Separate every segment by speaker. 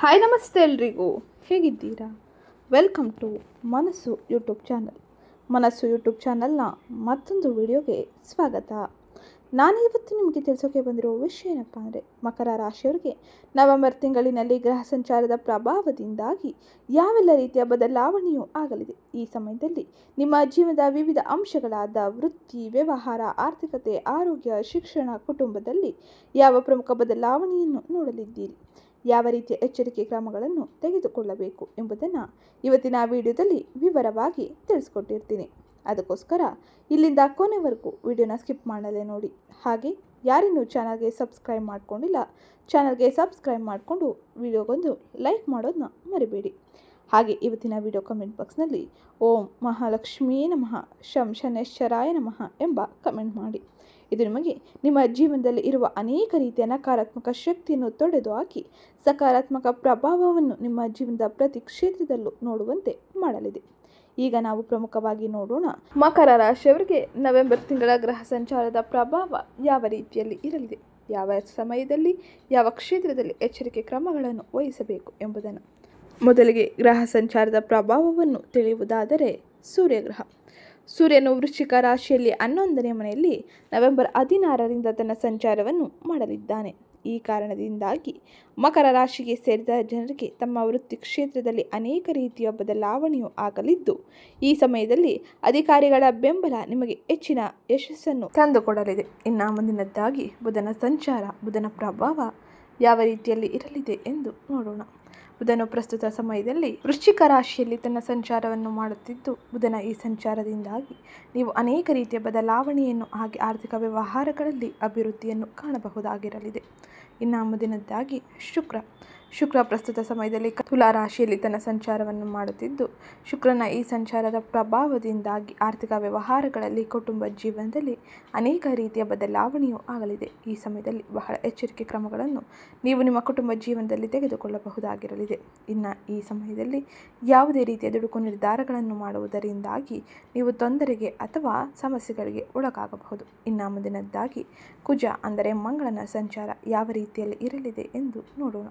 Speaker 1: Hi ನಮಸ್ತೆ ಎಲ್ರಿಗೂ, ಹೇಗಿದ್ದೀರಾ? ವೆಲ್ಕಮ್ ಟು ಮನಸ್ಸು ಯೂಟ್ಯೂಬ್ ಚಾನಲ್. ಮನಸ್ಸು ಯೂಟ್ಯೂಬ್ ಚಾನಲ್ನ ಮತ್ತೊಂದು ವಿಡಿಯೋಗೆ ಸ್ವಾಗತ. ನಾನು ಇವತ್ತು ನಿಮಗೆ ತಿಳಿಸೋಕೆ ಬಂದಿರೋ ವಿಷಯ ಏನಪ್ಪ ಅಂದರೆ, ಮಕರ ರಾಶಿಯವರಿಗೆ ನವೆಂಬರ್ ತಿಂಗಳಿನಲ್ಲಿ ಗ್ರಹ ಸಂಚಾರದ ಪ್ರಭಾವದಿಂದಾಗಿ ಯಾವೆಲ್ಲ ರೀತಿಯ ಬದಲಾವಣೆಯೂ ಆಗಲಿದೆ. ಈ ಸಮಯದಲ್ಲಿ ನಿಮ್ಮ ಜೀವನದ ವಿವಿಧ ಅಂಶಗಳಾದ ವೃತ್ತಿ, ವ್ಯವಹಾರ, ಆರ್ಥಿಕತೆ, ಆರೋಗ್ಯ, ಶಿಕ್ಷಣ, ಕುಟುಂಬದಲ್ಲಿ ಯಾವ ಪ್ರಮುಖ ಬದಲಾವಣೆಯನ್ನು ನೋಡಲಿದ್ದೀರಿ, ಯಾವ ರೀತಿಯ ಎಚ್ಚರಿಕೆ ಕ್ರಮಗಳನ್ನು ತೆಗೆದುಕೊಳ್ಳಬೇಕು ಎಂಬುದನ್ನು ಇವತ್ತಿನ ವಿಡಿಯೋದಲ್ಲಿ ವಿವರವಾಗಿ ತಿಳಿಸ್ಕೊಟ್ಟಿರ್ತೀನಿ. ಅದಕ್ಕೋಸ್ಕರ ಇಲ್ಲಿಂದ ಕೊನೆವರೆಗೂ ವಿಡಿಯೋನ ಸ್ಕಿಪ್ ಮಾಡಲೇ ನೋಡಿ. ಹಾಗೆ ಯಾರಿನ್ನೂ ಚಾನಲ್ಗೆ ಸಬ್ಸ್ಕ್ರೈಬ್ ಮಾಡ್ಕೊಂಡಿಲ್ಲ, ಚಾನಲ್ಗೆ ಸಬ್ಸ್ಕ್ರೈಬ್ ಮಾಡಿಕೊಂಡು ವಿಡಿಯೋಗೊಂದು ಲೈಕ್ ಮಾಡೋದನ್ನ ಮರಿಬೇಡಿ. ಹಾಗೆ ಇವತ್ತಿನ ವಿಡಿಯೋ ಕಮೆಂಟ್ ಬಾಕ್ಸ್ನಲ್ಲಿ ಓಂ ಮಹಾಲಕ್ಷ್ಮೀ ನಮಃ, ಶಂ ಶನೇಶ್ವರಾಯ ನಮಃ ಎಂಬ ಕಮೆಂಟ್ ಮಾಡಿ. ಇದು ನಿಮಗೆ ನಿಮ್ಮ ಜೀವನದಲ್ಲಿ ಇರುವ ಅನೇಕ ರೀತಿಯ ನಕಾರಾತ್ಮಕ ಶಕ್ತಿಯನ್ನು ತೊಡೆದು ಹಾಕಿ ಸಕಾರಾತ್ಮಕ ಪ್ರಭಾವವನ್ನು ನಿಮ್ಮ ಜೀವನದ ಪ್ರತಿ ಕ್ಷೇತ್ರದಲ್ಲೂ ನೋಡುವಂತೆ ಮಾಡಲಿದೆ. ಈಗ ನಾವು ಪ್ರಮುಖವಾಗಿ ನೋಡೋಣ, ಮಕರ ರಾಶಿಯವರಿಗೆ ನವೆಂಬರ್ ತಿಂಗಳ ಗ್ರಹ ಸಂಚಾರದ ಪ್ರಭಾವ ಯಾವ ರೀತಿಯಲ್ಲಿ ಇರಲಿದೆ, ಯಾವ ಸಮಯದಲ್ಲಿ ಯಾವ ಕ್ಷೇತ್ರದಲ್ಲಿ ಎಚ್ಚರಿಕೆ ಕ್ರಮಗಳನ್ನು ವಹಿಸಬೇಕು ಎಂಬುದನ್ನು. ಮೊದಲಿಗೆ ಗ್ರಹ ಸಂಚಾರದ ಪ್ರಭಾವವನ್ನು ತಿಳಿಯುವುದಾದರೆ, ಸೂರ್ಯಗ್ರಹ. ಸೂರ್ಯನು ವೃಶ್ಚಿಕ ರಾಶಿಯಲ್ಲಿ 11ನೇ ಮನೆಯಲ್ಲಿ ನವೆಂಬರ್ 16ರಿಂದ ತನ್ನ ಸಂಚಾರವನ್ನು ಮಾಡಲಿದ್ದಾನೆ. ಈ ಕಾರಣದಿಂದಾಗಿ ಮಕರ ರಾಶಿಗೆ ಸೇರಿದ ಜನರಿಗೆ ತಮ್ಮ ವೃತ್ತಿ ಕ್ಷೇತ್ರದಲ್ಲಿ ಅನೇಕ ರೀತಿಯ ಬದಲಾವಣೆಯೂ ಆಗಲಿದ್ದು, ಈ ಸಮಯದಲ್ಲಿ ಅಧಿಕಾರಿಗಳ ಬೆಂಬಲ ನಿಮಗೆ ಹೆಚ್ಚಿನ ಯಶಸ್ಸನ್ನು ತಂದುಕೊಡಲಿದೆ. ಇನ್ನು ಮುಂದಿನದ್ದಾಗಿ ಬುಧನ ಸಂಚಾರ, ಬುಧನ ಪ್ರಭಾವ ಯಾವ ರೀತಿಯಲ್ಲಿ ಇರಲಿದೆ ಎಂದು ನೋಡೋಣ. ಬುಧನು ಪ್ರಸ್ತುತ ಸಮಯದಲ್ಲಿ ವೃಶ್ಚಿಕ ರಾಶಿಯಲ್ಲಿ ತನ್ನ ಸಂಚಾರವನ್ನು ಮಾಡುತ್ತಿದ್ದು, ಬುಧನ ಈ ಸಂಚಾರದಿಂದಾಗಿ ನೀವು ಅನೇಕ ರೀತಿಯ ಬದಲಾವಣೆಯನ್ನು ಹಾಗೆ ಆರ್ಥಿಕ ವ್ಯವಹಾರಗಳಲ್ಲಿ ಅಭಿವೃದ್ಧಿಯನ್ನು ಕಾಣಬಹುದಾಗಿರಲಿದೆ. ಇನ್ನು ಮುಂದಿನದ್ದಾಗಿ ಶುಕ್ರ ಪ್ರಸ್ತುತ ಸಮಯದಲ್ಲಿ ತುಲಾ ರಾಶಿಯಲ್ಲಿ ತನ್ನ ಸಂಚಾರವನ್ನು ಮಾಡುತ್ತಿದ್ದು, ಶುಕ್ರನ ಈ ಸಂಚಾರದ ಪ್ರಭಾವದಿಂದಾಗಿ ಆರ್ಥಿಕ ವ್ಯವಹಾರಗಳಲ್ಲಿ, ಕುಟುಂಬ ಜೀವನದಲ್ಲಿ ಅನೇಕ ರೀತಿಯ ಬದಲಾವಣೆಯೂ ಆಗಲಿದೆ. ಈ ಸಮಯದಲ್ಲಿ ಬಹಳ ಎಚ್ಚರಿಕೆ ಕ್ರಮಗಳನ್ನು ನೀವು ನಿಮ್ಮ ಕುಟುಂಬ ಜೀವನದಲ್ಲಿ ತೆಗೆದುಕೊಳ್ಳಬಹುದಾಗಿರಲಿದೆ. ಇನ್ನು ಈ ಸಮಯದಲ್ಲಿ ಯಾವುದೇ ರೀತಿಯ ದುಡುಕು ನಿರ್ಧಾರಗಳನ್ನು ಮಾಡುವುದರಿಂದಾಗಿ ನೀವು ತೊಂದರೆಗೆ ಅಥವಾ ಸಮಸ್ಯೆಗಳಿಗೆ ಒಳಗಾಗಬಹುದು. ಇನ್ನು ಮುಂದಿನದ್ದಾಗಿ ಕುಜ ಅಂದರೆ ಮಂಗಳನ ಸಂಚಾರ ಯಾವ ರೀತಿಯಲ್ಲಿ ಇರಲಿದೆ ಎಂದು ನೋಡೋಣ.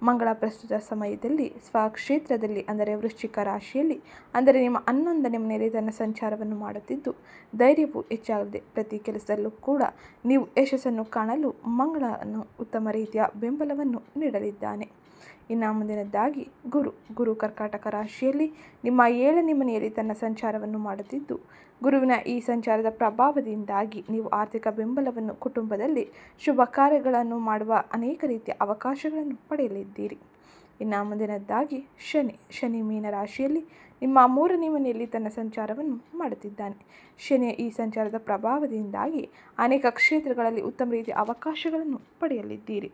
Speaker 1: ಮಂಗಳ ಪ್ರಸ್ತುತ ಸಮಯದಲ್ಲಿ ಸ್ವಕ್ಷೇತ್ರದಲ್ಲಿ ಅಂದರೆ ವೃಶ್ಚಿಕ ರಾಶಿಯಲ್ಲಿ ಅಂದರೆ ನಿಮ್ಮ 11ನೇ ಮನೆಯಲ್ಲಿ ತನ್ನ ಸಂಚಾರವನ್ನು ಮಾಡುತ್ತಿದ್ದು, ಧೈರ್ಯವು ಹೆಚ್ಚಾಗಲಿದೆ. ಪ್ರತಿ ಕೆಲಸದಲ್ಲೂ ಕೂಡ ನೀವು ಯಶಸ್ಸನ್ನು ಕಾಣಲು ಮಂಗಳನು ಉತ್ತಮ ರೀತಿಯ ಬೆಂಬಲವನ್ನು ನೀಡಲಿದ್ದಾನೆ. ಇನ್ನು ಮುಂದಿನದ್ದಾಗಿ ಗುರು ಕರ್ಕಾಟಕ ರಾಶಿಯಲ್ಲಿ ನಿಮ್ಮ 7ನೇ ಮನೆಯಲ್ಲಿ ತನ್ನ ಸಂಚಾರವನ್ನು ಮಾಡುತ್ತಿದ್ದು, ಗುರುವಿನ ಈ ಸಂಚಾರದ ಪ್ರಭಾವದಿಂದಾಗಿ ನೀವು ಆರ್ಥಿಕ ಬೆಂಬಲವನ್ನು, ಕುಟುಂಬದಲ್ಲಿ ಶುಭ ಕಾರ್ಯಗಳನ್ನು ಮಾಡುವ ಅನೇಕ ರೀತಿಯ ಅವಕಾಶಗಳನ್ನು ಪಡೆಯಲಿದ್ದೀರಿ. ಇನ್ನು ಮುಂದಿನದ್ದಾಗಿ ಶನಿ ಮೀನ ರಾಶಿಯಲ್ಲಿ ನಿಮ್ಮ 3ನೇ ಮನೆಯಲ್ಲಿ ತನ್ನ ಸಂಚಾರವನ್ನು ಮಾಡುತ್ತಿದ್ದಾನೆ. ಶನಿಯ ಈ ಸಂಚಾರದ ಪ್ರಭಾವದಿಂದಾಗಿ ಅನೇಕ ಕ್ಷೇತ್ರಗಳಲ್ಲಿ ಉತ್ತಮ ರೀತಿಯ ಅವಕಾಶಗಳನ್ನು ಪಡೆಯಲಿದ್ದೀರಿ.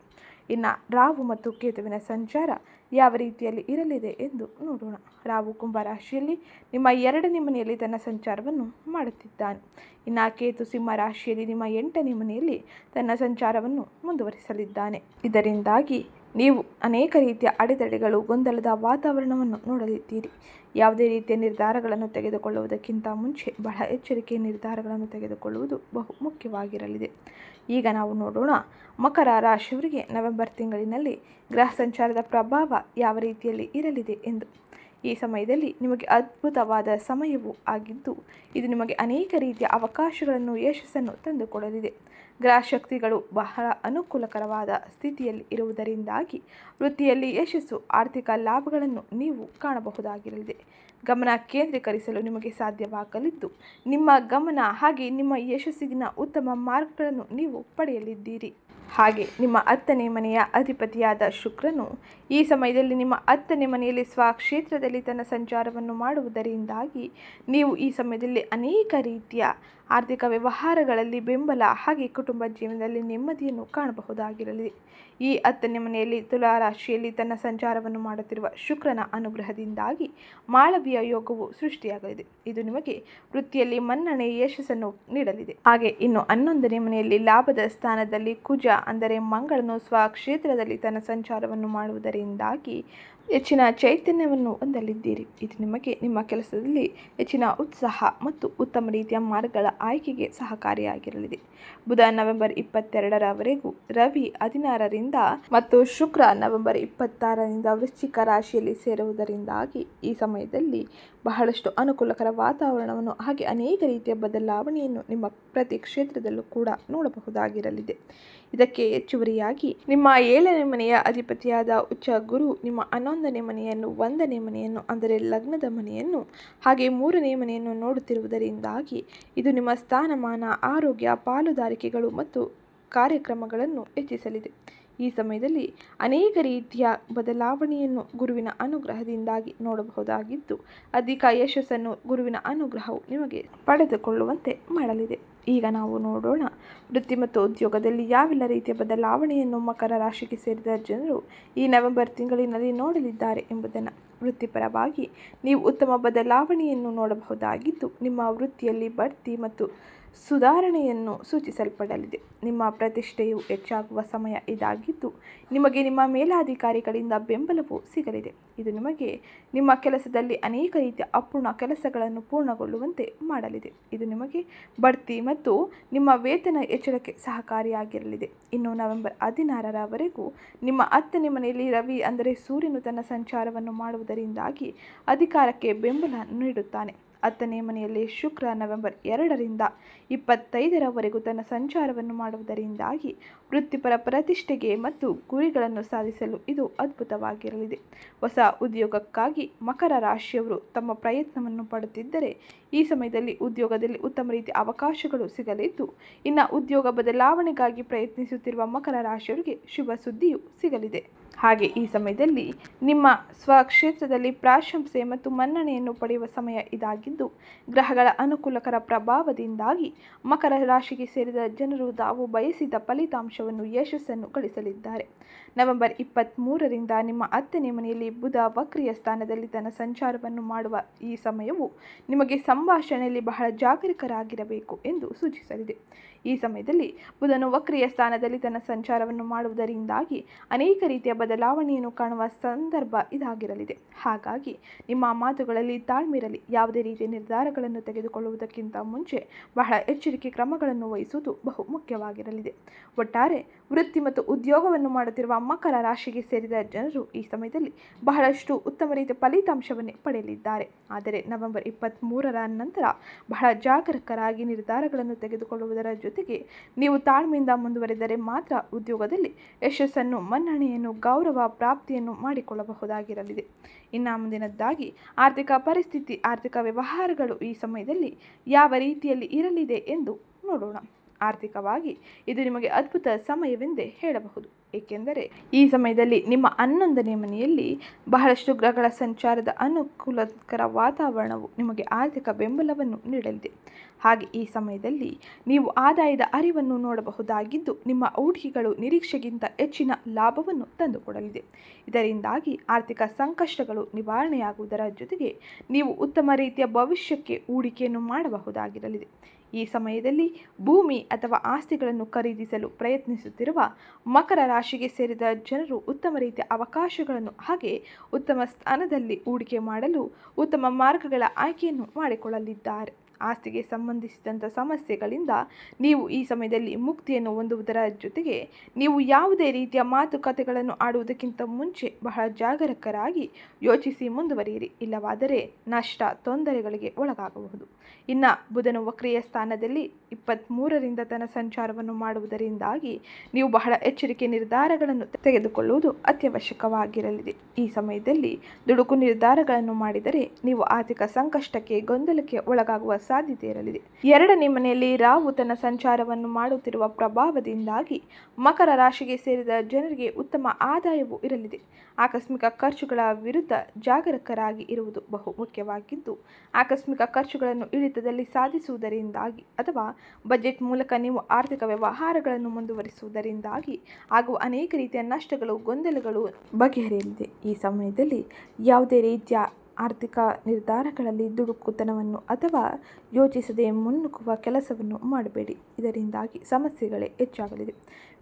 Speaker 1: ಇನ್ನು ರಾಹು ಮತ್ತು ಕೇತುವಿನ ಸಂಚಾರ ಯಾವ ರೀತಿಯಲ್ಲಿ ಇರಲಿದೆ ಎಂದು ನೋಡೋಣ. ರಾಹು ಕುಂಭ ರಾಶಿಯಲ್ಲಿ ನಿಮ್ಮ 2ನೇ ಮನೆಯಲ್ಲಿ ತನ್ನ ಸಂಚಾರವನ್ನು ಮಾಡುತ್ತಿದ್ದಾನೆ. ಇನ್ನು ಕೇತು ಸಿಂಹ ರಾಶಿಯಲ್ಲಿ ನಿಮ್ಮ 8ನೇ ಮನೆಯಲ್ಲಿ ತನ್ನ ಸಂಚಾರವನ್ನು ಮುಂದುವರಿಸಲಿದ್ದಾನೆ. ಇದರಿಂದಾಗಿ ನೀವು ಅನೇಕ ರೀತಿಯ ಅಡೆತಡೆಗಳು, ಗೊಂದಲದ ವಾತಾವರಣವನ್ನು ನೋಡಲಿದ್ದೀರಿ. ಯಾವುದೇ ರೀತಿಯ ನಿರ್ಧಾರಗಳನ್ನು ತೆಗೆದುಕೊಳ್ಳುವುದಕ್ಕಿಂತ ಮುಂಚೆ ಬಹಳ ಎಚ್ಚರಿಕೆಯ ನಿರ್ಧಾರಗಳನ್ನು ತೆಗೆದುಕೊಳ್ಳುವುದು ಬಹು ಮುಖ್ಯವಾಗಿರಲಿದೆ. ಈಗ ನಾವು ನೋಡೋಣ, ಮಕರ ರಾಶಿಯವರಿಗೆ ನವೆಂಬರ್ ತಿಂಗಳಿನಲ್ಲಿ ಗ್ರಹ ಸಂಚಾರದ ಪ್ರಭಾವ ಯಾವ ರೀತಿಯಲ್ಲಿ ಇರಲಿದೆ ಎಂದು. ಈ ಸಮಯದಲ್ಲಿ ನಿಮಗೆ ಅದ್ಭುತವಾದ ಸಮಯವೂ ಆಗಿದ್ದು, ಇದು ನಿಮಗೆ ಅನೇಕ ರೀತಿಯ ಅವಕಾಶಗಳನ್ನು, ಯಶಸ್ಸನ್ನು ತಂದುಕೊಡಲಿದೆ. ಗ್ರಹ ಶಕ್ತಿಗಳು ಬಹಳ ಅನುಕೂಲಕರವಾದ ಸ್ಥಿತಿಯಲ್ಲಿ ಇರುವುದರಿಂದಾಗಿ ವೃತ್ತಿಯಲ್ಲಿ ಯಶಸ್ಸು, ಆರ್ಥಿಕ ಲಾಭಗಳನ್ನು ನೀವು ಕಾಣಬಹುದಾಗಿರಲಿದೆ. ಗಮನ ಕೇಂದ್ರೀಕರಿಸಲು ನಿಮಗೆ ಸಾಧ್ಯವಾಗಲಿದ್ದು, ನಿಮ್ಮ ಗಮನ ಹಾಗೆ ನಿಮ್ಮ ಯಶಸ್ಸಿನ ಉತ್ತಮ ಮಾರ್ಗಗಳನ್ನು ನೀವು ಪಡೆಯಲಿದ್ದೀರಿ. ಹಾಗೆ ನಿಮ್ಮ 10ನೇ ಮನೆಯ ಅಧಿಪತಿಯಾದ ಶುಕ್ರನು ಈ ಸಮಯದಲ್ಲಿ ನಿಮ್ಮ 10ನೇ ಮನೆಯಲ್ಲಿ ಸ್ವಕ್ಷೇತ್ರದಲ್ಲಿ ತನ್ನ ಸಂಚಾರವನ್ನು ಮಾಡುವುದರಿಂದಾಗಿ ನೀವು ಈ ಸಮಯದಲ್ಲಿ ಅನೇಕ ರೀತಿಯ ಆರ್ಥಿಕ ವ್ಯವಹಾರಗಳಲ್ಲಿ ಬೆಂಬಲ ಹಾಗೆ ಕುಟುಂಬ ಜೀವನದಲ್ಲಿ ನೆಮ್ಮದಿಯನ್ನು ಕಾಣಬಹುದಾಗಿರಲಿದೆ. ಈ 10ನೇ ಮನೆಯಲ್ಲಿ ತುಲಾ ರಾಶಿಯಲ್ಲಿ ತನ್ನ ಸಂಚಾರವನ್ನು ಮಾಡುತ್ತಿರುವ ಶುಕ್ರನ ಅನುಗ್ರಹದಿಂದಾಗಿ ಮಾಳವಿಯ ಯೋಗವು ಸೃಷ್ಟಿಯಾಗಲಿದೆ. ಇದು ನಿಮಗೆ ವೃತ್ತಿಯಲ್ಲಿ ಮನ್ನಣೆ, ಯಶಸ್ಸನ್ನು ನೀಡಲಿದೆ. ಹಾಗೆ ಇನ್ನು 11ನೇ ಮನೆಯಲ್ಲಿ ಲಾಭದ ಸ್ಥಾನದಲ್ಲಿ ಕುಜ ಅಂದರೆ ಮಂಗಳನು ಸ್ವಕ್ಷೇತ್ರದಲ್ಲಿ ತನ್ನ ಸಂಚಾರವನ್ನು ಮಾಡುವುದರಿಂದಾಗಿ ಹೆಚ್ಚಿನ ಚೈತನ್ಯವನ್ನು ಹೊಂದಲಿದ್ದೀರಿ. ಇದು ನಿಮಗೆ ನಿಮ್ಮ ಕೆಲಸದಲ್ಲಿ ಹೆಚ್ಚಿನ ಉತ್ಸಾಹ ಮತ್ತು ಉತ್ತಮ ರೀತಿಯ ಮಾರ್ಗಗಳ ಆಯ್ಕೆಗೆ ಸಹಕಾರಿಯಾಗಿರಲಿದೆ. ಬುಧ ನವೆಂಬರ್ 22ರವರೆಗೂ, ರವಿ 16ರಿಂದ ಮತ್ತು ಶುಕ್ರ ನವೆಂಬರ್ 26ರಿಂದ ವೃಶ್ಚಿಕ ರಾಶಿಯಲ್ಲಿ ಸೇರುವುದರಿಂದಾಗಿ ಈ ಸಮಯದಲ್ಲಿ ಬಹಳಷ್ಟು ಅನುಕೂಲಕರ ವಾತಾವರಣವನ್ನು ಹಾಗೆ ಅನೇಕ ರೀತಿಯ ಬದಲಾವಣೆಯನ್ನು ನಿಮ್ಮ ಪ್ರತಿ ಕ್ಷೇತ್ರದಲ್ಲೂ ಕೂಡ ನೋಡಬಹುದಾಗಿರಲಿದೆ. ಇದಕ್ಕೆ ಹೆಚ್ಚುವರಿಯಾಗಿ ನಿಮ್ಮ 7ನೇ ಮನೆಯ ಅಧಿಪತಿಯಾದ ಉಚ್ಚ ಗುರು ನಿಮ್ಮ 11ನೇ ಮನೆಯನ್ನು, 1ನೇ ಮನೆಯನ್ನು ಅಂದರೆ ಲಗ್ನದ ಮನೆಯನ್ನು ಹಾಗೆ 3ನೇ ಮನೆಯನ್ನು ನೋಡುತ್ತಿರುವುದರಿಂದಾಗಿ ಇದು ನಿಮ್ಮ ಸ್ಥಾನಮಾನ, ಆರೋಗ್ಯ, ಪಾಲುದಾರಿಕೆಗಳು ಮತ್ತು ಕಾರ್ಯಕ್ರಮಗಳನ್ನು ಹೆಚ್ಚಿಸಲಿದೆ. ಈ ಸಮಯದಲ್ಲಿ ಅನೇಕ ರೀತಿಯ ಬದಲಾವಣೆಯನ್ನು ಗುರುವಿನ ಅನುಗ್ರಹದಿಂದಾಗಿ ನೋಡಬಹುದಾಗಿದ್ದು, ಅಧಿಕ ಯಶಸ್ಸನ್ನು ಗುರುವಿನ ಅನುಗ್ರಹವು ನಿಮಗೆ ಪಡೆದುಕೊಳ್ಳುವಂತೆ ಮಾಡಲಿದೆ. ಈಗ ನಾವು ನೋಡೋಣ, ವೃತ್ತಿ ಮತ್ತು ಉದ್ಯೋಗದಲ್ಲಿ ಯಾವೆಲ್ಲ ರೀತಿಯ ಬದಲಾವಣೆಯನ್ನು ಮಕರ ರಾಶಿಗೆ ಸೇರಿದ ಜನರು ಈ ನವೆಂಬರ್ ತಿಂಗಳಿನಲ್ಲಿ ನೋಡಲಿದ್ದಾರೆ ಎಂಬುದನ್ನು. ವೃತ್ತಿಪರವಾಗಿ ನೀವು ಉತ್ತಮ ಬದಲಾವಣೆಯನ್ನು ನೋಡಬಹುದಾಗಿದ್ದು, ನಿಮ್ಮ ವೃತ್ತಿಯಲ್ಲಿ ಬಡ್ತಿ ಮತ್ತು ಸುಧಾರಣೆಯನ್ನು ಸೂಚಿಸಲ್ಪಡಲಿದೆ. ನಿಮ್ಮ ಪ್ರತಿಷ್ಠೆಯು ಹೆಚ್ಚಾಗುವ ಸಮಯ ಇದಾಗಿದ್ದು, ನಿಮಗೆ ನಿಮ್ಮ ಮೇಲಾಧಿಕಾರಿಗಳಿಂದ ಬೆಂಬಲವೂ ಸಿಗಲಿದೆ. ಇದು ನಿಮಗೆ ನಿಮ್ಮ ಕೆಲಸದಲ್ಲಿ ಅನೇಕ ರೀತಿಯ ಅಪೂರ್ಣ ಕೆಲಸಗಳನ್ನು ಪೂರ್ಣಗೊಳ್ಳುವಂತೆ ಮಾಡಲಿದೆ. ಇದು ನಿಮಗೆ ಬಡ್ತಿ ಮತ್ತು ನಿಮ್ಮ ವೇತನ ಹೆಚ್ಚಳಕ್ಕೆ ಸಹಕಾರಿಯಾಗಿರಲಿದೆ. ಇನ್ನು ನವೆಂಬರ್ 16ರವರೆಗೂ ನಿಮ್ಮ 10ನೇ ಮನೆಯಲ್ಲಿ ರವಿ ಅಂದರೆ ಸೂರ್ಯನು ತನ್ನ ಸಂಚಾರವನ್ನು ಮಾಡುವುದರಿಂದಾಗಿ ಅಧಿಕಾರಕ್ಕೆ ಬೆಂಬಲ ನೀಡುತ್ತಾನೆ. 10ನೇ ಮನೆಯಲ್ಲಿ ಶುಕ್ರ ನವೆಂಬರ್ 2ರಿಂದ 25ರವರೆಗೂ ತನ್ನ ಸಂಚಾರವನ್ನು ಮಾಡುವುದರಿಂದಾಗಿ ವೃತ್ತಿಪರ ಪ್ರತಿಷ್ಠೆಗೆ ಮತ್ತು ಗುರಿಗಳನ್ನು ಸಾಧಿಸಲು ಇದು ಅದ್ಭುತವಾಗಿರಲಿದೆ. ಹೊಸ ಉದ್ಯೋಗಕ್ಕಾಗಿ ಮಕರ ರಾಶಿಯವರು ತಮ್ಮ ಪ್ರಯತ್ನವನ್ನು ಪಡುತ್ತಿದ್ದರೆ ಈ ಸಮಯದಲ್ಲಿ ಉದ್ಯೋಗದಲ್ಲಿ ಉತ್ತಮ ರೀತಿಯ ಅವಕಾಶಗಳು ಸಿಗಲಿದ್ದು, ಇನ್ನು ಉದ್ಯೋಗ ಬದಲಾವಣೆಗಾಗಿ ಪ್ರಯತ್ನಿಸುತ್ತಿರುವ ಮಕರ ರಾಶಿಯವರಿಗೆ ಶುಭ ಸುದ್ದಿಯು ಸಿಗಲಿದೆ. ಹಾಗೆ ಈ ಸಮಯದಲ್ಲಿ ನಿಮ್ಮ ಸ್ವಕ್ಷೇತ್ರದಲ್ಲಿ ಪ್ರಶಂಸೆ ಮತ್ತು ಮನ್ನಣೆಯನ್ನು ಪಡೆಯುವ ಸಮಯ ಇದಾಗಿದ್ದು, ಗ್ರಹಗಳ ಅನುಕೂಲಕರ ಪ್ರಭಾವದಿಂದಾಗಿ ಮಕರ ರಾಶಿಗೆ ಸೇರಿದ ಜನರು ತಾವು ಬಯಸಿದ ಫಲಿತಾಂಶವನ್ನು, ಯಶಸ್ಸನ್ನು ಗಳಿಸಲಿದ್ದಾರೆ. ನವೆಂಬರ್ 23ರಿಂದ ನಿಮ್ಮ 10ನೇ ಮನೆಯಲ್ಲಿ ಬುಧ ವಕ್ರಿಯ ಸ್ಥಾನದಲ್ಲಿ ತನ್ನ ಸಂಚಾರವನ್ನು ಮಾಡುವ ಈ ಸಮಯವು ನಿಮಗೆ ಸಂಭಾಷಣೆಯಲ್ಲಿ ಬಹಳ ಜಾಗರೂಕರಾಗಿರಬೇಕು ಎಂದು ಸೂಚಿಸಲಿದೆ. ಈ ಸಮಯದಲ್ಲಿ ಬುಧನು ವಕ್ರಿಯ ಸ್ಥಾನದಲ್ಲಿ ತನ್ನ ಸಂಚಾರವನ್ನು ಮಾಡುವುದರಿಂದಾಗಿ ಅನೇಕ ರೀತಿಯ ಬದಲಾವಣೆಯನ್ನು ಕಾಣುವ ಸಂದರ್ಭ ಇದಾಗಿರಲಿದೆ. ಹಾಗಾಗಿ ನಿಮ್ಮ ಮಾತುಗಳಲ್ಲಿ ತಾಳ್ಮೆ ಇರಲಿ. ಯಾವುದೇ ರೀತಿಯ ನಿರ್ಧಾರಗಳನ್ನು ತೆಗೆದುಕೊಳ್ಳುವುದಕ್ಕಿಂತ ಮುಂಚೆ ಬಹಳ ಎಚ್ಚರಿಕೆ ಕ್ರಮಗಳನ್ನು ವಹಿಸುವುದು ಬಹು ಮುಖ್ಯವಾಗಿರಲಿದೆ. ಒಟ್ಟಾರೆ ವೃತ್ತಿ ಮತ್ತು ಉದ್ಯೋಗವನ್ನು ಮಾಡುತ್ತಿರುವ ಮಕರ ರಾಶಿಗೆ ಸೇರಿದ ಜನರು ಈ ಸಮಯದಲ್ಲಿ ಬಹಳಷ್ಟು ಉತ್ತಮ ರೀತಿಯ ಫಲಿತಾಂಶವನ್ನೇ ಪಡೆಯಲಿದ್ದಾರೆ. ಆದರೆ ನವೆಂಬರ್ 23ರ ನಂತರ ಬಹಳ ಜಾಗರೂಕರಾಗಿ ನಿರ್ಧಾರಗಳನ್ನು ತೆಗೆದುಕೊಳ್ಳುವುದರ ಜೊತೆಗೆ ನೀವು ತಾಳ್ಮೆಯಿಂದ ಮುಂದುವರೆದರೆ ಮಾತ್ರ ಉದ್ಯೋಗದಲ್ಲಿ ಯಶಸ್ಸನ್ನು, ಮನ್ನಣೆಯನ್ನು, ಗೌರವ ಪ್ರಾಪ್ತಿಯನ್ನು ಮಾಡಿಕೊಳ್ಳಬಹುದಾಗಿರಲಿದೆ. ಇನ್ನು ಮುಂದಿನದ್ದಾಗಿ ಆರ್ಥಿಕ ಪರಿಸ್ಥಿತಿ, ಆರ್ಥಿಕ ವ್ಯವಹಾರಗಳು ಈ ಸಮಯದಲ್ಲಿ ಯಾವ ರೀತಿಯಲ್ಲಿ ಇರಲಿದೆ ಎಂದು ನೋಡೋಣ. ಆರ್ಥಿಕವಾಗಿ ಇದು ನಿಮಗೆ ಅದ್ಭುತ ಸಮಯವೆಂದೇ ಹೇಳಬಹುದು. ಏಕೆಂದರೆ ಈ ಸಮಯದಲ್ಲಿ ನಿಮ್ಮ 11ನೇ ಮನೆಯಲ್ಲಿ ಬಹಳಷ್ಟು ಗ್ರಹಗಳ ಸಂಚಾರದ ಅನುಕೂಲಕರ ವಾತಾವರಣವು ನಿಮಗೆ ಆರ್ಥಿಕ ಬೆಂಬಲವನ್ನು ನೀಡಲಿದೆ. ಹಾಗೆ ಈ ಸಮಯದಲ್ಲಿ ನೀವು ಆದಾಯದ ಅರಿವನ್ನು ನೋಡಬಹುದಾಗಿದ್ದು, ನಿಮ್ಮ ಹೂಡಿಕೆಗಳು ನಿರೀಕ್ಷೆಗಿಂತ ಹೆಚ್ಚಿನ ಲಾಭವನ್ನು ತಂದುಕೊಡಲಿದೆ. ಇದರಿಂದಾಗಿ ಆರ್ಥಿಕ ಸಂಕಷ್ಟಗಳು ನಿವಾರಣೆಯಾಗುವುದರ ಜೊತೆಗೆ ನೀವು ಉತ್ತಮ ರೀತಿಯ ಭವಿಷ್ಯಕ್ಕೆ ಹೂಡಿಕೆಯನ್ನು ಮಾಡಬಹುದಾಗಿರಲಿದೆ. ಈ ಸಮಯದಲ್ಲಿ ಭೂಮಿ ಅಥವಾ ಆಸ್ತಿಗಳನ್ನು ಖರೀದಿಸಲು ಪ್ರಯತ್ನಿಸುತ್ತಿರುವ ಮಕರ ರಾಶಿಗೆ ಸೇರಿದ ಜನರು ಉತ್ತಮ ರೀತಿಯ ಅವಕಾಶಗಳನ್ನು ಹಾಗೆ ಉತ್ತಮ ಸ್ಥಾನದಲ್ಲಿ ಹೂಡಿಕೆ ಮಾಡಲು ಉತ್ತಮ ಮಾರ್ಗಗಳ ಆಯ್ಕೆಯನ್ನು ಮಾಡಿಕೊಳ್ಳಲಿದ್ದಾರೆ. ಆಸ್ತಿಗೆ ಸಂಬಂಧಿಸಿದಂಥ ಸಮಸ್ಯೆಗಳಿಂದ ನೀವು ಈ ಸಮಯದಲ್ಲಿ ಮುಕ್ತಿಯನ್ನು ಹೊಂದುವುದರ ಜೊತೆಗೆ ನೀವು ಯಾವುದೇ ರೀತಿಯ ಮಾತುಕತೆಗಳನ್ನು ಆಡುವುದಕ್ಕಿಂತ ಮುಂಚೆ ಬಹಳ ಜಾಗರೂಕರಾಗಿ ಯೋಚಿಸಿ ಮುಂದುವರಿಯಿರಿ. ಇಲ್ಲವಾದರೆ ನಷ್ಟ, ತೊಂದರೆಗಳಿಗೆ ಒಳಗಾಗಬಹುದು. ಇನ್ನು ಬುಧನು ವಕ್ರಿಯ ಸ್ಥಾನದಲ್ಲಿ 23ರಿಂದ ತನ್ನ ಸಂಚಾರವನ್ನು ಮಾಡುವುದರಿಂದಾಗಿ ನೀವು ಬಹಳ ಎಚ್ಚರಿಕೆ ನಿರ್ಧಾರಗಳನ್ನು ತೆಗೆದುಕೊಳ್ಳುವುದು ಅತ್ಯವಶ್ಯಕವಾಗಿರಲಿದೆ. ಈ ಸಮಯದಲ್ಲಿ ದುಡುಕು ನಿರ್ಧಾರಗಳನ್ನು ಮಾಡಿದರೆ ನೀವು ಆರ್ಥಿಕ ಸಂಕಷ್ಟಕ್ಕೆ, ಗೊಂದಲಕ್ಕೆ ಒಳಗಾಗುವ ಸಾಧ್ಯತೆ ಇರಲಿದೆ. 2ನೇ ಮನೆಯಲ್ಲಿ ರಾಹು ತನ್ನ ಸಂಚಾರವನ್ನು ಮಾಡುತ್ತಿರುವ ಪ್ರಭಾವದಿಂದಾಗಿ ಮಕರ ರಾಶಿಗೆ ಸೇರಿದ ಜನರಿಗೆ ಉತ್ತಮ ಆದಾಯವೂ ಇರಲಿದೆ. ಆಕಸ್ಮಿಕ ಖರ್ಚುಗಳ ವಿರುದ್ಧ ಜಾಗರೂಕರಾಗಿ ಇರುವುದು ಬಹು ಮುಖ್ಯವಾಗಿದ್ದು, ಆಕಸ್ಮಿಕ ಖರ್ಚುಗಳನ್ನು ಇಳಿತದಲ್ಲಿ ಸಾಧಿಸುವುದರಿಂದಾಗಿ ಅಥವಾ ಬಜೆಟ್ ಮೂಲಕ ನೀವು ಆರ್ಥಿಕ ವ್ಯವಹಾರಗಳನ್ನು ಮುಂದುವರಿಸುವುದರಿಂದಾಗಿ ಆಗುವ ಅನೇಕ ರೀತಿಯ ನಷ್ಟಗಳು, ಗೊಂದಲಗಳು ಬಗೆಹರಿಯಲಿದೆ. ಈ ಸಮಯದಲ್ಲಿ ಯಾವುದೇ ರೀತಿಯ ಆರ್ಥಿಕ ನಿರ್ಧಾರಗಳಲ್ಲಿ ದುಡುಕುತನವನ್ನು ಅಥವಾ ಯೋಚಿಸದೆ ಮುನ್ನುಗ್ಗುವ ಕೆಲಸವನ್ನು ಮಾಡಬೇಡಿ. ಇದರಿಂದಾಗಿ ಸಮಸ್ಯೆಗಳೇ ಹೆಚ್ಚಾಗಲಿದೆ.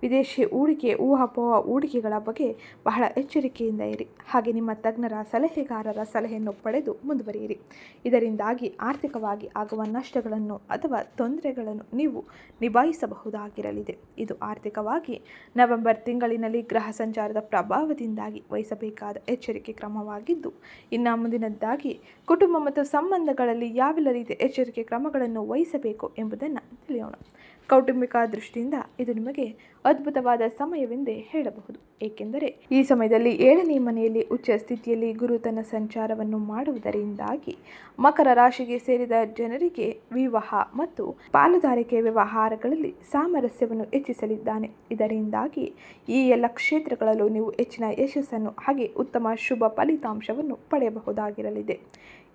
Speaker 1: ವಿದೇಶಿ ಹೂಡಿಕೆ, ಊಹಾಪೋಹ ಹೂಡಿಕೆಗಳ ಬಗ್ಗೆ ಬಹಳ ಎಚ್ಚರಿಕೆಯಿಂದ ಇರಿ. ಹಾಗೆ ನಿಮ್ಮ ತಜ್ಞರ ಸಲಹೆಗಾರರ ಸಲಹೆಯನ್ನು ಪಡೆದು ಮುಂದುವರಿಯಿರಿ. ಇದರಿಂದಾಗಿ ಆರ್ಥಿಕವಾಗಿ ಆಗುವ ನಷ್ಟಗಳನ್ನು ಅಥವಾ ತೊಂದರೆಗಳನ್ನು ನೀವು ನಿಭಾಯಿಸಬಹುದಾಗಿರಲಿದೆ. ಇದು ಆರ್ಥಿಕವಾಗಿ ನವೆಂಬರ್ ತಿಂಗಳಿನಲ್ಲಿ ಗ್ರಹ ಸಂಚಾರದ ಪ್ರಭಾವದಿಂದಾಗಿ ವಹಿಸಬೇಕಾದ ಎಚ್ಚರಿಕೆ ಕ್ರಮವಾಗಿದ್ದು, ಇನ್ನು ಮುಂದಿನದ್ದಾಗಿ ಕುಟುಂಬ ಮತ್ತು ಸಂಬಂಧಗಳಲ್ಲಿ ಯಾವೆಲ್ಲ ರೀತಿಯ ಎಚ್ಚರಿಕೆ ಕ್ರಮಗಳನ್ನು ವಹಿಸಬೇಕು ಎಂಬುದನ್ನು ತಿಳಿಯೋಣ. ಕೌಟುಂಬಿಕ ದೃಷ್ಟಿಯಿಂದ ಇದು ನಿಮಗೆ ಅದ್ಭುತವಾದ ಸಮಯವೆಂದೇ ಹೇಳಬಹುದು. ಏಕೆಂದರೆ ಈ ಸಮಯದಲ್ಲಿ 7ನೇ ಮನೆಯಲ್ಲಿ ಉಚ್ಚ ಸ್ಥಿತಿಯಲ್ಲಿ ಗುರು ತನ್ನ ಸಂಚಾರವನ್ನು ಮಾಡುವುದರಿಂದಾಗಿ ಮಕರ ರಾಶಿಗೆ ಸೇರಿದ ಜನರಿಗೆ ವಿವಾಹ ಮತ್ತು ಪಾಲುದಾರಿಕೆ ವ್ಯವಹಾರಗಳಲ್ಲಿ ಸಾಮರಸ್ಯವನ್ನು ಹೆಚ್ಚಿಸಲಿದ್ದಾನೆ. ಇದರಿಂದಾಗಿ ಈ ಎಲ್ಲ ಕ್ಷೇತ್ರಗಳಲ್ಲೂ ನೀವು ಹೆಚ್ಚಿನ ಯಶಸ್ಸನ್ನು ಹಾಗೆ ಉತ್ತಮ ಶುಭ ಫಲಿತಾಂಶವನ್ನು ಪಡೆಯಬಹುದಾಗಿರಲಿದೆ.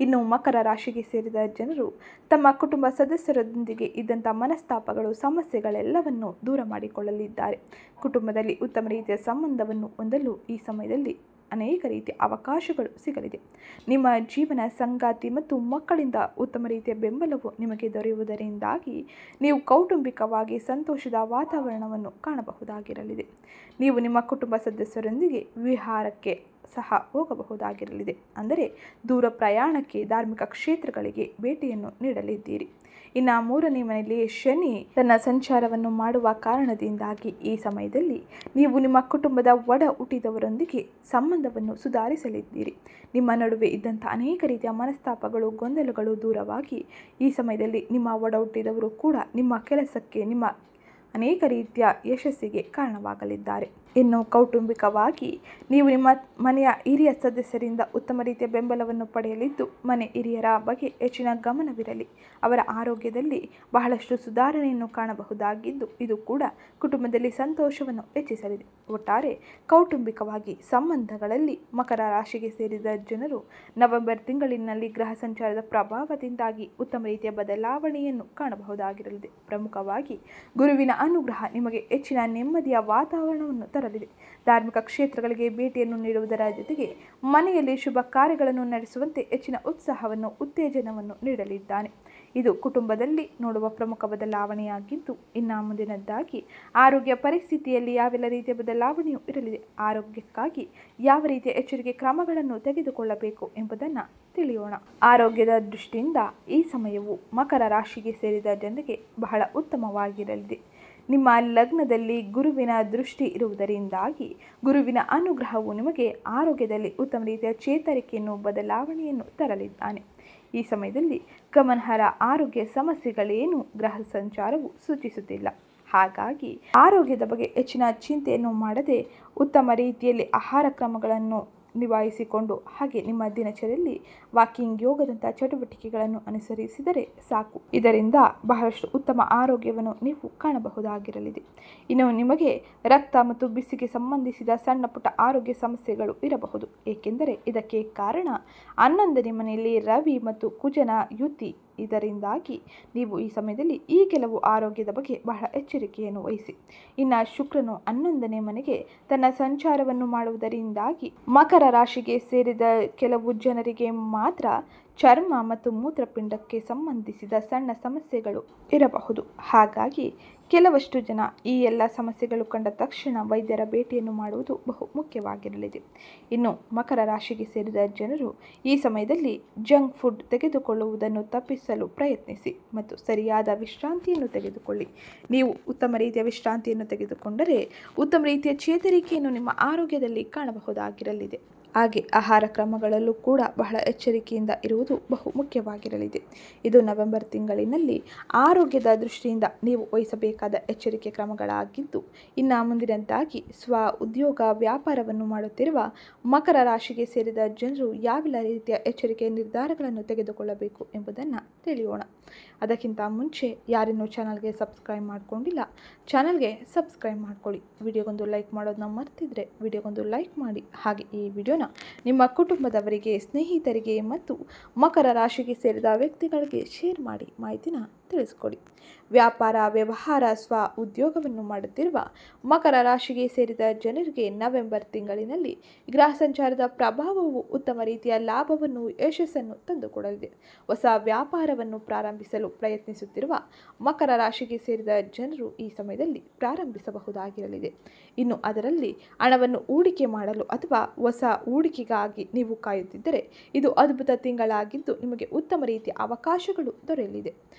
Speaker 1: ಇನ್ನು ಮಕರ ರಾಶಿಗೆ ಸೇರಿದ ಜನರು ತಮ್ಮ ಕುಟುಂಬ ಸದಸ್ಯರೊಂದಿಗೆ ಇದ್ದಂಥ ಮನಸ್ತಾಪಗಳು, ಸಮಸ್ಯೆಗಳೆಲ್ಲವನ್ನು ದೂರ ಮಾಡಿಕೊಳ್ಳಲಿದ್ದಾರೆ. ಕುಟುಂಬದಲ್ಲಿ ಉತ್ತಮ ರೀತಿಯ ಸಂಬಂಧವನ್ನು ಹೊಂದಲು ಈ ಸಮಯದಲ್ಲಿ ಅನೇಕ ರೀತಿಯ ಅವಕಾಶಗಳು ಸಿಗಲಿದೆ. ನಿಮ್ಮ ಜೀವನ ಸಂಗಾತಿ ಮತ್ತು ಮಕ್ಕಳಿಂದ ಉತ್ತಮ ರೀತಿಯ ಬೆಂಬಲವು ನಿಮಗೆ ದೊರೆಯುವುದರಿಂದಾಗಿ ನೀವು ಕೌಟುಂಬಿಕವಾಗಿ ಸಂತೋಷದ ವಾತಾವರಣವನ್ನು ಕಾಣಬಹುದಾಗಿರಲಿದೆ. ನೀವು ನಿಮ್ಮ ಕುಟುಂಬ ಸದಸ್ಯರೊಂದಿಗೆ ವಿಹಾರಕ್ಕೆ ಸಹ ಹೋಗಬಹುದಾಗಿರಲಿದೆ. ಅಂದರೆ ದೂರ ಪ್ರಯಾಣಕ್ಕೆ, ಧಾರ್ಮಿಕ ಕ್ಷೇತ್ರಗಳಿಗೆ ಭೇಟಿಯನ್ನು ನೀಡಲಿದ್ದೀರಿ. ಇನ್ನು 3ನೇ ಮನೆಯಲ್ಲಿ ಶನಿ ತನ್ನ ಸಂಚಾರವನ್ನು ಮಾಡುವ ಕಾರಣದಿಂದಾಗಿ ಈ ಸಮಯದಲ್ಲಿ ನೀವು ನಿಮ್ಮ ಕುಟುಂಬದ ಒಡ ಹುಟ್ಟಿದವರೊಂದಿಗೆ ಸಂಬಂಧವನ್ನು ಸುಧಾರಿಸಲಿದ್ದೀರಿ. ನಿಮ್ಮ ನಡುವೆ ಇದ್ದಂಥ ಅನೇಕ ರೀತಿಯ ಮನಸ್ತಾಪಗಳು, ಗೊಂದಲಗಳು ದೂರವಾಗಿ ಈ ಸಮಯದಲ್ಲಿ ನಿಮ್ಮ ಒಡ ಹುಟ್ಟಿದವರು ಕೂಡ ನಿಮ್ಮ ಕೆಲಸಕ್ಕೆ, ನಿಮ್ಮ ಅನೇಕ ರೀತಿಯ ಯಶಸ್ಸಿಗೆ ಕಾರಣವಾಗಲಿದ್ದಾರೆ. ಇನ್ನು ಕೌಟುಂಬಿಕವಾಗಿ ನೀವು ನಿಮ್ಮ ಮನೆಯ ಹಿರಿಯ ಸದಸ್ಯರಿಂದ ಉತ್ತಮ ರೀತಿಯ ಬೆಂಬಲವನ್ನು ಪಡೆಯಲಿದ್ದು, ಮನೆ ಹಿರಿಯರ ಬಗ್ಗೆ ಹೆಚ್ಚಿನ ಗಮನವಿರಲಿ. ಅವರ ಆರೋಗ್ಯದಲ್ಲಿ ಬಹಳಷ್ಟು ಸುಧಾರಣೆಯನ್ನು ಕಾಣಬಹುದಾಗಿದ್ದು, ಇದು ಕೂಡ ಕುಟುಂಬದಲ್ಲಿ ಸಂತೋಷವನ್ನು ಹೆಚ್ಚಿಸಲಿದೆ. ಒಟ್ಟಾರೆ ಕೌಟುಂಬಿಕವಾಗಿ ಸಂಬಂಧಗಳಲ್ಲಿ ಮಕರ ರಾಶಿಗೆ ಸೇರಿದ ಜನರು ನವೆಂಬರ್ ತಿಂಗಳಿನಲ್ಲಿ ಗ್ರಹ ಸಂಚಾರದ ಪ್ರಭಾವದಿಂದಾಗಿ ಉತ್ತಮ ರೀತಿಯ ಬದಲಾವಣೆಯನ್ನು ಕಾಣಬಹುದಾಗಿರಲಿದೆ. ಪ್ರಮುಖವಾಗಿ ಗುರುವಿನ ಅನುಗ್ರಹ ನಿಮಗೆ ಹೆಚ್ಚಿನ ನೆಮ್ಮದಿಯ ವಾತಾವರಣವನ್ನು ತರಲಿದೆ. ಧಾರ್ಮಿಕ ಕ್ಷೇತ್ರಗಳಿಗೆ ಭೇಟಿಯನ್ನು ನೀಡುವುದರ ಜೊತೆಗೆ ಮನೆಯಲ್ಲಿ ಶುಭ ಕಾರ್ಯಗಳನ್ನು ನಡೆಸುವಂತೆ ಹೆಚ್ಚಿನ ಉತ್ಸಾಹವನ್ನು, ಉತ್ತೇಜನವನ್ನು ನೀಡಲಿದ್ದಾನೆ. ಇದು ಕುಟುಂಬದಲ್ಲಿ ನೋಡುವ ಪ್ರಮುಖ ಬದಲಾವಣೆಯಾಗಿದ್ದು, ಇನ್ನು ಮುಂದಿನದ್ದಾಗಿ ಆರೋಗ್ಯ ಪರಿಸ್ಥಿತಿಯಲ್ಲಿ ಯಾವೆಲ್ಲ ರೀತಿಯ ಬದಲಾವಣೆಯೂ ಇರಲಿದೆ. ಆರೋಗ್ಯಕ್ಕಾಗಿ ಯಾವ ರೀತಿಯ ಎಚ್ಚರಿಕೆ ಕ್ರಮಗಳನ್ನು ತೆಗೆದುಕೊಳ್ಳಬೇಕು ಎಂಬುದನ್ನು ತಿಳಿಯೋಣ. ಆರೋಗ್ಯದ ದೃಷ್ಟಿಯಿಂದ ಈ ಸಮಯವು ಮಕರ ರಾಶಿಗೆ ಸೇರಿದ ಜನರಿಗೆ ಬಹಳ ಉತ್ತಮವಾಗಿರಲಿದೆ. ನಿಮ್ಮ ಲಗ್ನದಲ್ಲಿ ಗುರುವಿನ ದೃಷ್ಟಿ ಇರುವುದರಿಂದಾಗಿ ಗುರುವಿನ ಅನುಗ್ರಹವು ನಿಮಗೆ ಆರೋಗ್ಯದಲ್ಲಿ ಉತ್ತಮ ರೀತಿಯ ಚೇತರಿಕೆಯನ್ನು, ಬದಲಾವಣೆಯನ್ನು ತರಲಿದ್ದಾನೆ. ಈ ಸಮಯದಲ್ಲಿ ಗಮನಾರ್ಹ ಆರೋಗ್ಯ ಸಮಸ್ಯೆಗಳೇನು ಗ್ರಹ ಸಂಚಾರವು ಸೂಚಿಸುತ್ತಿಲ್ಲ. ಹಾಗಾಗಿ ಆರೋಗ್ಯದ ಬಗ್ಗೆ ಹೆಚ್ಚಿನ ಚಿಂತೆಯನ್ನು ಮಾಡದೆ ಉತ್ತಮ ರೀತಿಯಲ್ಲಿ ಆಹಾರ ಕ್ರಮಗಳನ್ನು ನಿಭಾಯಿಸಿಕೊಂಡು ಹಾಗೆ ನಿಮ್ಮ ದಿನಚರಿಯಲ್ಲಿ ವಾಕಿಂಗ್, ಯೋಗದಂಥ ಚಟುವಟಿಕೆಗಳನ್ನು ಅನುಸರಿಸಿದರೆ ಸಾಕು. ಇದರಿಂದ ಬಹಳಷ್ಟು ಉತ್ತಮ ಆರೋಗ್ಯವನ್ನು ನೀವು ಕಾಣಬಹುದಾಗಿರಲಿದೆ. ಇನ್ನು ನಿಮಗೆ ರಕ್ತ ಮತ್ತು ಬಿಸಿಗೆ ಸಂಬಂಧಿಸಿದ ಸಣ್ಣ ಪುಟ್ಟ ಆರೋಗ್ಯ ಸಮಸ್ಯೆಗಳು ಇರಬಹುದು. ಏಕೆಂದರೆ ಇದಕ್ಕೆ ಕಾರಣ 11ನೇ ಮನೆಯಲ್ಲಿ ರವಿ ಮತ್ತು ಕುಜನ ಯುತಿ. ಇದರಿಂದಾಗಿ ನೀವು ಈ ಸಮಯದಲ್ಲಿ ಈ ಕೆಲವು ಆರೋಗ್ಯದ ಬಗ್ಗೆ ಬಹಳ ಎಚ್ಚರಿಕೆಯನ್ನು ವಹಿಸಿ. ಇನ್ನು ಶುಕ್ರನು 11ನೇ ಮನೆಗೆ ತನ್ನ ಸಂಚಾರವನ್ನು ಮಾಡುವುದರಿಂದಾಗಿ ಮಕರ ರಾಶಿಗೆ ಸೇರಿದ ಕೆಲವು ಜನರಿಗೆ ಮಾತ್ರ ಚರ್ಮ ಮತ್ತು ಮೂತ್ರಪಿಂಡಕ್ಕೆ ಸಂಬಂಧಿಸಿದ ಸಣ್ಣ ಸಮಸ್ಯೆಗಳು ಇರಬಹುದು. ಹಾಗಾಗಿ ಕೆಲವಷ್ಟು ಜನ ಈ ಎಲ್ಲ ಸಮಸ್ಯೆಗಳು ಕಂಡ ತಕ್ಷಣ ವೈದ್ಯರ ಭೇಟಿಯನ್ನು ಮಾಡುವುದು ಬಹು ಮುಖ್ಯವಾಗಿರಲಿದೆ. ಇನ್ನು ಮಕರ ರಾಶಿಗೆ ಸೇರಿದ ಜನರು ಈ ಸಮಯದಲ್ಲಿ ಜಂಕ್ ಫುಡ್ ತೆಗೆದುಕೊಳ್ಳುವುದನ್ನು ತಪ್ಪಿಸಲು ಪ್ರಯತ್ನಿಸಿ ಮತ್ತು ಸರಿಯಾದ ವಿಶ್ರಾಂತಿಯನ್ನು ತೆಗೆದುಕೊಳ್ಳಿ. ನೀವು ಉತ್ತಮ ರೀತಿಯ ವಿಶ್ರಾಂತಿಯನ್ನು ತೆಗೆದುಕೊಂಡರೆ ಉತ್ತಮ ರೀತಿಯ ಚೇತರಿಕೆಯನ್ನು ನಿಮ್ಮ ಆರೋಗ್ಯದಲ್ಲಿ ಕಾಣಬಹುದಾಗಿರಲಿದೆ. ಹಾಗೆ ಆಹಾರ ಕ್ರಮಗಳಲ್ಲೂ ಕೂಡ ಬಹಳ ಎಚ್ಚರಿಕೆಯಿಂದ ಇರುವುದು ಬಹು ಮುಖ್ಯವಾಗಿರಲಿದೆ. ಇದು ನವೆಂಬರ್ ತಿಂಗಳಿನಲ್ಲಿ ಆರೋಗ್ಯದ ದೃಷ್ಟಿಯಿಂದ ನೀವು ವಹಿಸಬೇಕಾದ ಎಚ್ಚರಿಕೆ ಕ್ರಮಗಳಾಗಿದ್ದು, ಇನ್ನು ಮುಂದಿನದ್ದಾಗಿ ಉದ್ಯೋಗ ವ್ಯಾಪಾರವನ್ನು ಮಾಡುತ್ತಿರುವ ಮಕರ ರಾಶಿಗೆ ಸೇರಿದ ಜನರು ಯಾವೆಲ್ಲ ರೀತಿಯ ಎಚ್ಚರಿಕೆ ನಿರ್ಧಾರಗಳನ್ನು ತೆಗೆದುಕೊಳ್ಳಬೇಕು ಎಂಬುದನ್ನು ತಿಳಿಯೋಣ. ಅದಕ್ಕಿಂತ ಮುಂಚೆ ಯಾರಿನ್ನೂ ಚಾನಲ್ಗೆ ಸಬ್ಸ್ಕ್ರೈಬ್ ಮಾಡಿಕೊಂಡಿಲ್ಲ, ಚಾನಲ್ಗೆ ಸಬ್ಸ್ಕ್ರೈಬ್ ಮಾಡ್ಕೊಳ್ಳಿ. ವಿಡಿಯೋಗೊಂದು ಲೈಕ್ ಮಾಡೋದನ್ನ ಮರ್ತಿದ್ರೆ ವಿಡಿಯೋಗೊಂದು ಲೈಕ್ ಮಾಡಿ. ಹಾಗೆ ಈ ವಿಡಿಯೋನ ನಿಮ್ಮ ಕುಟುಂಬದವರಿಗೆ, ಸ್ನೇಹಿತರಿಗೆ ಮತ್ತು ಮಕರ ರಾಶಿಗೆ ಸೇರಿದ ವ್ಯಕ್ತಿಗಳಿಗೆ ಶೇರ್ ಮಾಡಿ ಮಾಹಿತಿನ ತಿಳಿಸಿಕೊಡಿ. ವ್ಯಾಪಾರ, ವ್ಯವಹಾರ, ಸ್ವ ಉದ್ಯೋಗವನ್ನು ಮಾಡುತ್ತಿರುವ ಮಕರ ರಾಶಿಗೆ ಸೇರಿದ ಜನರಿಗೆ ನವೆಂಬರ್ ತಿಂಗಳಿನಲ್ಲಿ ಗ್ರಹ ಸಂಚಾರದ ಪ್ರಭಾವವು ಉತ್ತಮ ರೀತಿಯ ಲಾಭವನ್ನು, ಯಶಸ್ಸನ್ನು ತಂದುಕೊಡಲಿದೆ. ಹೊಸ ವ್ಯಾಪಾರವನ್ನು ಪ್ರಾರಂಭಿಸಲು ಪ್ರಯತ್ನಿಸುತ್ತಿರುವ ಮಕರ ರಾಶಿಗೆ ಸೇರಿದ ಜನರು ಈ ಸಮಯದಲ್ಲಿ ಪ್ರಾರಂಭಿಸಬಹುದಾಗಿರಲಿದೆ. ಇನ್ನು ಅದರಲ್ಲಿ ಹಣವನ್ನು ಹೂಡಿಕೆ ಮಾಡಲು ಅಥವಾ ಹೊಸ ಹೂಡಿಕೆಗಾಗಿ ನೀವು ಕಾಯುತ್ತಿದ್ದರೆ ಇದು ಅದ್ಭುತ ತಿಂಗಳಾಗಿದ್ದು ನಿಮಗೆ ಉತ್ತಮ ರೀತಿಯ ಅವಕಾಶಗಳು ದೊರೆಯಲಿದೆ.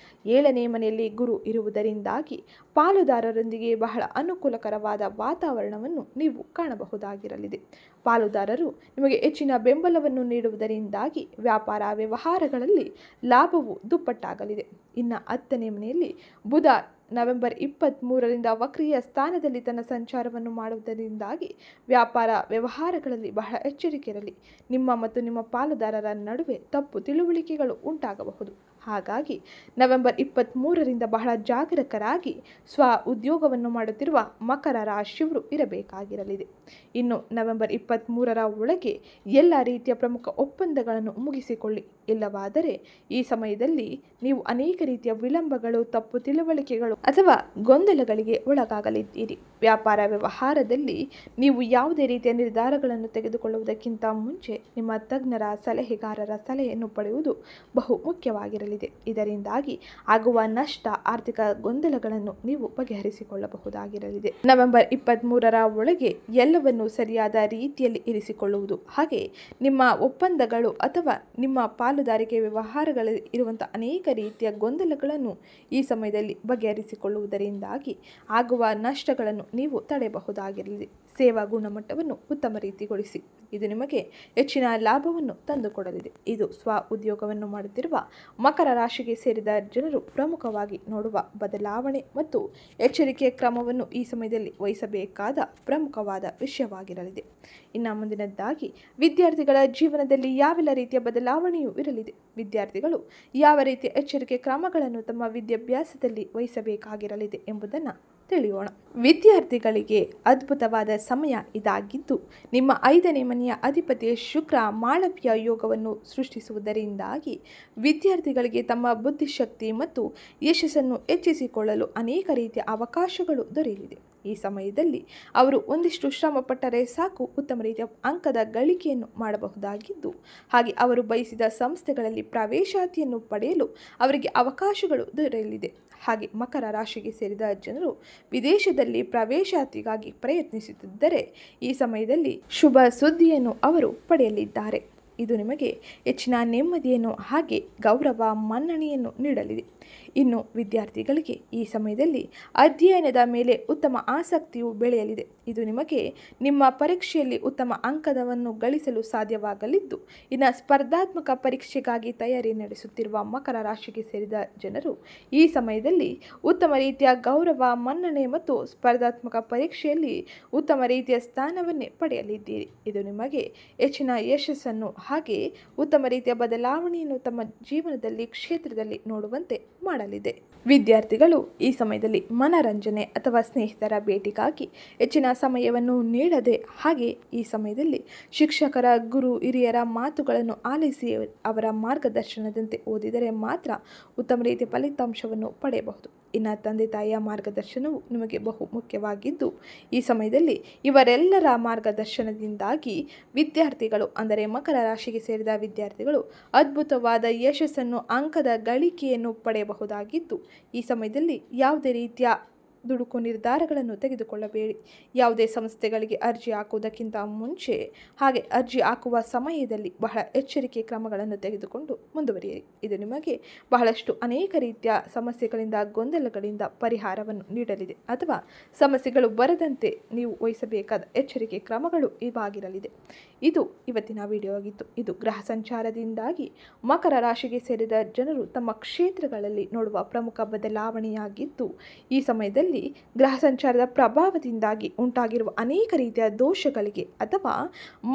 Speaker 1: 7ನೇ ಮನೆಯಲ್ಲಿ ಗುರು ಇರುವುದರಿಂದಾಗಿ ಪಾಲುದಾರರೊಂದಿಗೆ ಬಹಳ ಅನುಕೂಲಕರವಾದ ವಾತಾವರಣವನ್ನು ನೀವು ಕಾಣಬಹುದಾಗಿರಲಿದೆ. ಪಾಲುದಾರರು ನಿಮಗೆ ಹೆಚ್ಚಿನ ಬೆಂಬಲವನ್ನು ನೀಡುವುದರಿಂದಾಗಿ ವ್ಯಾಪಾರ, ವ್ಯವಹಾರಗಳಲ್ಲಿ ಲಾಭವು ದುಪ್ಪಟ್ಟಾಗಲಿದೆ. ಇನ್ನು 10ನೇ ಮನೆಯಲ್ಲಿ ಬುಧ ನವೆಂಬರ್ 23ರಿಂದ ವಕ್ರೀಯ ಸ್ಥಾನದಲ್ಲಿ ತನ್ನ ಸಂಚಾರವನ್ನು ಮಾಡುವುದರಿಂದಾಗಿ ವ್ಯಾಪಾರ, ವ್ಯವಹಾರಗಳಲ್ಲಿ ಬಹಳ ಎಚ್ಚರಿಕೆ ಇರಲಿ. ನಿಮ್ಮ ಮತ್ತು ನಿಮ್ಮ ಪಾಲುದಾರರ ನಡುವೆ ತಪ್ಪು ತಿಳುವಳಿಕೆಗಳು ಉಂಟಾಗಬಹುದು. ಹಾಗಾಗಿ ನವೆಂಬರ್ 23ರಿಂದ ಬಹಳ ಜಾಗರೂಕರಾಗಿ ಸ್ವ ಉದ್ಯೋಗವನ್ನು ಮಾಡುತ್ತಿರುವ ಮಕರ ರಾಶಿಯವರು ಇರಬೇಕಾಗಿರಲಿದೆ. ಇನ್ನು ನವೆಂಬರ್ 23ರ ಒಳಗೆ ಎಲ್ಲ ರೀತಿಯ ಪ್ರಮುಖ ಒಪ್ಪಂದಗಳನ್ನು ಮುಗಿಸಿಕೊಳ್ಳಿ. ಇಲ್ಲವಾದರೆ ಈ ಸಮಯದಲ್ಲಿ ನೀವು ಅನೇಕ ರೀತಿಯ ವಿಳಂಬಗಳು, ತಪ್ಪು ತಿಳುವಳಿಕೆಗಳು ಅಥವಾ ಗೊಂದಲಗಳಿಗೆ ಒಳಗಾಗಲಿದ್ದೀರಿ. ವ್ಯಾಪಾರ, ವ್ಯವಹಾರದಲ್ಲಿ ನೀವು ಯಾವುದೇ ರೀತಿಯ ನಿರ್ಧಾರಗಳನ್ನು ತೆಗೆದುಕೊಳ್ಳುವುದಕ್ಕಿಂತ ಮುಂಚೆ ನಿಮ್ಮ ತಜ್ಞರ, ಸಲಹೆಗಾರರ ಸಲಹೆಯನ್ನು ಪಡೆಯುವುದು ಬಹು ಮುಖ್ಯವಾಗಿರಲಿದೆ. ಇದರಿಂದಾಗಿ ಆಗುವ ನಷ್ಟ, ಆರ್ಥಿಕ ಗೊಂದಲಗಳನ್ನು ನೀವು ಬಗೆಹರಿಸಿಕೊಳ್ಳಬಹುದಾಗಿರಲಿದೆ. ನವೆಂಬರ್ 23ರ ಒಳಗೆ ಎಲ್ಲವನ್ನು ಸರಿಯಾದ ರೀತಿಯಲ್ಲಿ ಇರಿಸಿಕೊಳ್ಳುವುದು, ಹಾಗೆ ನಿಮ್ಮ ಒಪ್ಪಂದಗಳು ಅಥವಾ ನಿಮ್ಮ ಪಾಲುದಾರಿಕೆ ವ್ಯವಹಾರಗಳಲ್ಲಿ ಇರುವಂತಹ ಅನೇಕ ರೀತಿಯ ಗೊಂದಲಗಳನ್ನು ಈ ಸಮಯದಲ್ಲಿ ಬಗೆಹರಿಸಿಕೊಳ್ಳುವುದರಿಂದಾಗಿ ಆಗುವ ನಷ್ಟಗಳನ್ನು ನೀವು ತಡೆಯಬಹುದಾಗಿರಲಿದೆ. ಸೇವಾ ಗುಣಮಟ್ಟವನ್ನು ಉತ್ತಮ ರೀತಿಗೊಳಿಸಿ. ಇದು ನಿಮಗೆ ಹೆಚ್ಚಿನ ಲಾಭವನ್ನು ತಂದುಕೊಡಲಿದೆ. ಇದು ಸ್ವ ಉದ್ಯೋಗವನ್ನು ಮಾಡುತ್ತಿರುವ ಮಕರ ರಾಶಿಗೆ ಸೇರಿದ ಜನರು ಪ್ರಮುಖವಾಗಿ ನೋಡುವ ಬದಲಾವಣೆ ಮತ್ತು ಎಚ್ಚರಿಕೆಯ ಕ್ರಮವನ್ನು ಈ ಸಮಯದಲ್ಲಿ ವಹಿಸಬೇಕಾದ ಪ್ರಮುಖವಾದ ವಿಷಯವಾಗಿರಲಿದೆ. ಇನ್ನು ಮುಂದಿನದ್ದಾಗಿ ವಿದ್ಯಾರ್ಥಿಗಳ ಜೀವನದಲ್ಲಿ ಯಾವೆಲ್ಲ ರೀತಿಯ ಬದಲಾವಣೆಯೂ ಇರಲಿದೆ. ವಿದ್ಯಾರ್ಥಿಗಳು ಯಾವ ರೀತಿಯ ಎಚ್ಚರಿಕೆ ಕ್ರಮಗಳನ್ನು ತಮ್ಮ ವಿದ್ಯಾಭ್ಯಾಸದಲ್ಲಿ ವಹಿಸಬೇಕಾಗಿರಲಿದೆ ಎಂಬುದನ್ನು ತಿಳಿಯೋಣ. ವಿದ್ಯಾರ್ಥಿಗಳಿಗೆ ಅದ್ಭುತವಾದ ಸಮಯ ಇದಾಗಿದ್ದು ನಿಮ್ಮ 5ನೇ ಮನೆಯ ಅಧಿಪತಿ ಶುಕ್ರ ಮಾಳವ್ಯ ಯೋಗವನ್ನು ಸೃಷ್ಟಿಸುವುದರಿಂದಾಗಿ ವಿದ್ಯಾರ್ಥಿಗಳಿಗೆ ತಮ್ಮ ಬುದ್ಧಿಶಕ್ತಿ ಮತ್ತು ಯಶಸ್ಸನ್ನು ಹೆಚ್ಚಿಸಿಕೊಳ್ಳಲು ಅನೇಕ ರೀತಿಯ ಅವಕಾಶಗಳು ದೊರೆಯಲಿದೆ. ಈ ಸಮಯದಲ್ಲಿ ಅವರು ಒಂದಿಷ್ಟು ಶ್ರಮ ಪಟ್ಟರೆ ಸಾಕು, ಉತ್ತಮ ರೀತಿಯ ಅಂಕದ ಗಳಿಕೆಯನ್ನು ಮಾಡಬಹುದಾಗಿದ್ದು, ಹಾಗೆ ಅವರು ಬಯಸಿದ ಸಂಸ್ಥೆಗಳಲ್ಲಿ ಪ್ರವೇಶಾತಿಯನ್ನು ಪಡೆಯಲು ಅವರಿಗೆ ಅವಕಾಶಗಳು ದೊರೆಯಲಿದೆ. ಹಾಗೆ ಮಕರ ರಾಶಿಗೆ ಸೇರಿದ ಜನರು ವಿದೇಶದಲ್ಲಿ ಪ್ರವೇಶಾತಿಗಾಗಿ ಪ್ರಯತ್ನಿಸುತ್ತಿದ್ದರೆ ಈ ಸಮಯದಲ್ಲಿ ಶುಭ ಸುದ್ದಿಯನ್ನು ಅವರು ಪಡೆಯಲಿದ್ದಾರೆ. ಇದು ನಿಮಗೆ ಹೆಚ್ಚಿನ ನೆಮ್ಮದಿಯನ್ನು ಹಾಗೆ ಗೌರವ, ಮನ್ನಣೆಯನ್ನು ನೀಡಲಿದೆ. ಇನ್ನು ವಿದ್ಯಾರ್ಥಿಗಳಿಗೆ ಈ ಸಮಯದಲ್ಲಿ ಅಧ್ಯಯನದ ಮೇಲೆ ಉತ್ತಮ ಆಸಕ್ತಿಯು ಬೆಳೆಯಲಿದೆ. ಇದು ನಿಮಗೆ ನಿಮ್ಮ ಪರೀಕ್ಷೆಯಲ್ಲಿ ಉತ್ತಮ ಅಂಕವನ್ನು ಗಳಿಸಲು ಸಾಧ್ಯವಾಗಲಿದ್ದು, ಇನ್ನು ಸ್ಪರ್ಧಾತ್ಮಕ ಪರೀಕ್ಷೆಗಾಗಿ ತಯಾರಿ ನಡೆಸುತ್ತಿರುವ ಮಕರ ರಾಶಿಗೆ ಸೇರಿದ ಜನರು ಈ ಸಮಯದಲ್ಲಿ ಉತ್ತಮ ರೀತಿಯ ಗೌರವ, ಮನ್ನಣೆ ಮತ್ತು ಸ್ಪರ್ಧಾತ್ಮಕ ಪರೀಕ್ಷೆಯಲ್ಲಿ ಉತ್ತಮ ರೀತಿಯ ಸ್ಥಾನವನ್ನೇ ಪಡೆಯಲಿದ್ದೀರಿ. ಇದು ನಿಮಗೆ ಹೆಚ್ಚಿನ ಯಶಸ್ಸನ್ನು ಹಾಗೆ ಉತ್ತಮ ರೀತಿಯ ಬದಲಾವಣೆಯನ್ನು ತಮ್ಮ ಜೀವನದಲ್ಲಿ ಕ್ಷೇತ್ರದಲ್ಲಿ ನೋಡುವಂತೆ ಮಾಡಲಿದೆ. ವಿದ್ಯಾರ್ಥಿಗಳು ಈ ಸಮಯದಲ್ಲಿ ಮನರಂಜನೆ ಅಥವಾ ಸ್ನೇಹಿತರ ಭೇಟಿಗಾಗಿ ಹೆಚ್ಚಿನ ಸಮಯವನ್ನು ನೀಡದೆ, ಹಾಗೆ ಈ ಸಮಯದಲ್ಲಿ ಶಿಕ್ಷಕರ, ಗುರು ಹಿರಿಯರ ಮಾತುಗಳನ್ನು ಆಲಿಸಿ ಅವರ ಮಾರ್ಗದರ್ಶನದಂತೆ ಓದಿದರೆ ಮಾತ್ರ ಉತ್ತಮ ರೀತಿಯ ಫಲಿತಾಂಶವನ್ನು ಪಡೆಯಬಹುದು. ಇನ್ನು ತಂದೆ ತಾಯಿಯ ಮಾರ್ಗದರ್ಶನವು ನಿಮಗೆ ಬಹು ಮುಖ್ಯವಾಗಿದ್ದು, ಈ ಸಮಯದಲ್ಲಿ ಇವರೆಲ್ಲರ ಮಾರ್ಗದರ್ಶನದಿಂದಾಗಿ ವಿದ್ಯಾರ್ಥಿಗಳು ಅಂದರೆ ಮಕರ ರಾಶಿಗೆ ಸೇರಿದ ವಿದ್ಯಾರ್ಥಿಗಳು ಅದ್ಭುತವಾದ ಯಶಸ್ಸನ್ನು, ಅಂಕದ ಗಳಿಕೆಯನ್ನು ಪಡೆಯಬಹುದಾಗಿದ್ದು, ಈ ಸಮಯದಲ್ಲಿ ಯಾವುದೇ ರೀತಿಯ ದುಡುಕು ನಿರ್ಧಾರಗಳನ್ನು ತೆಗೆದುಕೊಳ್ಳಬೇಡಿ. ಯಾವುದೇ ಸಂಸ್ಥೆಗಳಿಗೆ ಅರ್ಜಿ ಹಾಕುವುದಕ್ಕಿಂತ ಮುಂಚೆ ಹಾಗೆ ಅರ್ಜಿ ಹಾಕುವ ಸಮಯದಲ್ಲಿ ಬಹಳ ಎಚ್ಚರಿಕೆ ಕ್ರಮಗಳನ್ನು ತೆಗೆದುಕೊಂಡು ಮುಂದುವರಿಯಿರಿ. ಇದು ನಿಮಗೆ ಬಹಳಷ್ಟು ಅನೇಕ ರೀತಿಯ ಸಮಸ್ಯೆಗಳಿಂದ, ಗೊಂದಲಗಳಿಂದ ಪರಿಹಾರವನ್ನು ನೀಡಲಿದೆ ಅಥವಾ ಸಮಸ್ಯೆಗಳು ಬರದಂತೆ ನೀವು ವಹಿಸಬೇಕಾದ ಎಚ್ಚರಿಕೆ ಕ್ರಮಗಳು ಇವಾಗಿರಲಿದೆ. ಇದು ಇವತ್ತಿನ ವಿಡಿಯೋ ಆಗಿತ್ತು. ಇದು ಗ್ರಹ ಸಂಚಾರದಿಂದಾಗಿ ಮಕರ ರಾಶಿಗೆ ಸೇರಿದ ಜನರು ತಮ್ಮ ಕ್ಷೇತ್ರಗಳಲ್ಲಿ ನೋಡುವ ಪ್ರಮುಖ ಬದಲಾವಣೆಯಾಗಿದ್ದು, ಈ ಸಮಯದಲ್ಲಿ ಸಮಯದಲ್ಲಿ ಗ್ರಹ ಸಂಚಾರದ ಪ್ರಭಾವದಿಂದಾಗಿ ಉಂಟಾಗಿರುವ ಅನೇಕ ರೀತಿಯ ದೋಷಗಳಿಗೆ ಅಥವಾ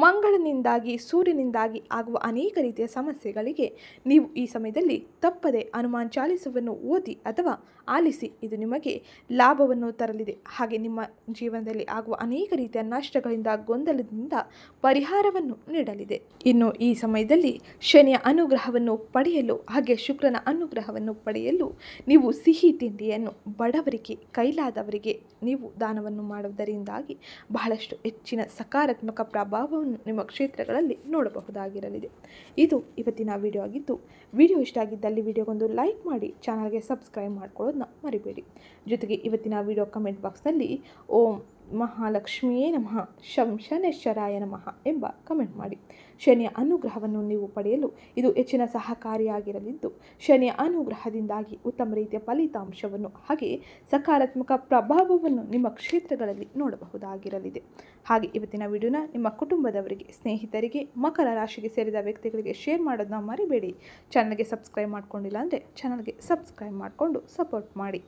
Speaker 1: ಮಂಗಳನಿಂದಾಗಿ ಸೂರ್ಯನಿಂದಾಗಿ ಆಗುವ ಅನೇಕ ರೀತಿಯ ಸಮಸ್ಯೆಗಳಿಗೆ ನೀವು ಈ ಸಮಯದಲ್ಲಿ ತಪ್ಪದೆ ಹನುಮಾನ್ ಚಾಲಿಸವನ್ನು ಓದಿ ಅಥವಾ ಆಲಿಸಿ. ಇದು ನಿಮಗೆ ಲಾಭವನ್ನು ತರಲಿದೆ. ಹಾಗೆ ನಿಮ್ಮ ಜೀವನದಲ್ಲಿ ಆಗುವ ಅನೇಕ ರೀತಿಯ ನಷ್ಟಗಳಿಂದ ಗೊಂದಲದಿಂದ ಪರಿಹಾರವನ್ನು ನೀಡಲಿದೆ. ಇನ್ನು ಈ ಸಮಯದಲ್ಲಿ ಶನಿಯ ಅನುಗ್ರಹವನ್ನು ಪಡೆಯಲು ಹಾಗೆ ಶುಕ್ರನ ಅನುಗ್ರಹವನ್ನು ಪಡೆಯಲು ನೀವು ಸಿಹಿ ತಿಂಡಿಯನ್ನು ಬಡವರಿಗೆ ಕೈಲಾದವರಿಗೆ ನೀವು ದಾನವನ್ನು ಮಾಡುವುದರಿಂದಾಗಿ ಬಹಳಷ್ಟು ಹೆಚ್ಚಿನ ಸಕಾರಾತ್ಮಕ ಪ್ರಭಾವವನ್ನು ನಿಮ್ಮ ಕ್ಷೇತ್ರಗಳಲ್ಲಿ ನೋಡಬಹುದಾಗಿರಲಿದೆ. ಇದು ಇವತ್ತಿನ ವಿಡಿಯೋ ಆಗಿದ್ದು, ವಿಡಿಯೋ ಇಷ್ಟ ಆಗಿದ್ದಲ್ಲಿ ವಿಡಿಯೋಗೊಂದು ಲೈಕ್ ಮಾಡಿ, ಚಾನಲ್ಗೆ ಸಬ್ಸ್ಕ್ರೈಬ್ ಮಾಡ್ಕೊಳ್ಳೋದನ್ನ ಮರಿಬೇಡಿ. ಜೊತೆಗೆ ಇವತ್ತಿನ ವಿಡಿಯೋ ಕಮೆಂಟ್ ಬಾಕ್ಸ್ನಲ್ಲಿ ಓಂ ಮಹಾಲಕ್ಷ್ಮಿಯೇ ನಮಃ ಶನೇಶ್ವರಾಯ ನಮಃ ಎಂಬ ಕಮೆಂಟ್ ಮಾಡಿ. ಶನಿಯ ಅನುಗ್ರಹವನ್ನು ನೀವು ಪಡೆಯಲು ಇದು ಹೆಚ್ಚಿನ ಸಹಕಾರಿಯಾಗಿರಲಿದ್ದು, ಶನಿಯ ಅನುಗ್ರಹದಿಂದಾಗಿ ಉತ್ತಮ ರೀತಿಯ ಫಲಿತಾಂಶವನ್ನು ಹಾಗೆ ಸಕಾರಾತ್ಮಕ ಪ್ರಭಾವವನ್ನು ನಿಮ್ಮ ಕ್ಷೇತ್ರಗಳಲ್ಲಿ ನೋಡಬಹುದಾಗಿರಲಿದೆ. ಹಾಗೆ ಇವತ್ತಿನ ವಿಡಿಯೋನ ನಿಮ್ಮ ಕುಟುಂಬದವರಿಗೆ, ಸ್ನೇಹಿತರಿಗೆ, ಮಕರ ರಾಶಿಗೆ ಸೇರಿದ ವ್ಯಕ್ತಿಗಳಿಗೆ ಶೇರ್ ಮಾಡೋದನ್ನ ಮರಿಬೇಡಿ. ಚಾನಲ್ಗೆ ಸಬ್ಸ್ಕ್ರೈಬ್ ಮಾಡ್ಕೊಂಡಿಲ್ಲ ಅಂದರೆ ಚಾನಲ್ಗೆ ಸಬ್ಸ್ಕ್ರೈಬ್ ಮಾಡಿಕೊಂಡು ಸಪೋರ್ಟ್ ಮಾಡಿ.